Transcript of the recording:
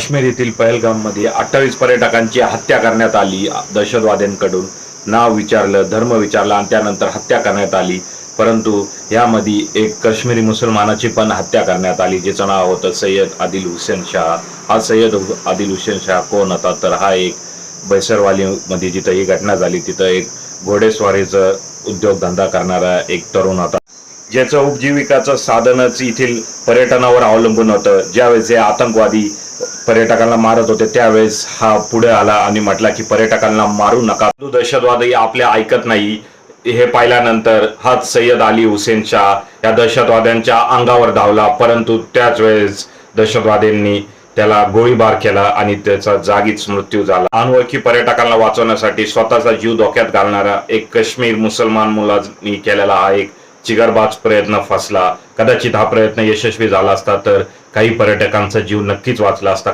काश्मीर येथील पहलगाममध्ये 28 पर्यटकांची हत्या करण्यात आली दहशतवाद्यांकडून। नाव विचारलं, धर्म विचारला आणि त्यानंतर हत्या करण्यात आली। परंतु यामध्ये एक काश्मीरी मुसलमानाची पण हत्या करण्यात आली, जिचं नाव होतं सय्यद आदिल हुसेन शाह। हा सय्यद आदिल हुसेन शाह कोण होता, तर हा एक बैसरवाली मध्ये जिथं ही घटना झाली तिथं एक घोडेस्वारीचा उद्योगधंदा करणारा एक तरुण होता, ज्याचं उपजीविकाचं साधनच येथील पर्यटनावर अवलंबून होतं। ज्यावेळेस हे आतंकवादी पर्यटकांना मारत होते त्यावेळेस हा पुढे आला आणि म्हटला की पर्यटकांना मारू नका, दहशतवादी आपल्या ऐकत नाही। हे पाहिल्यानंतर हाच सय्यद आली हुसेन शाह या दहशतवाद्यांच्या अंगावर धावला, परंतु त्याच वेळेस दहशतवाद्यांनी त्याला गोळीबार केला आणि त्याचा जागीच मृत्यू झाला। अनोळखी पर्यटकांना वाचवण्यासाठी स्वतःचा जीव धोक्यात घालणारा एक काश्मीर मुसलमान मुलांनी केलेला हा एक जिगरबाज प्रयत्न फसला। कदाचित हा प्रयत्न यशस्वी झाला असता तर काही पर्यटकांचा जीव नक्कीच वाचला असता।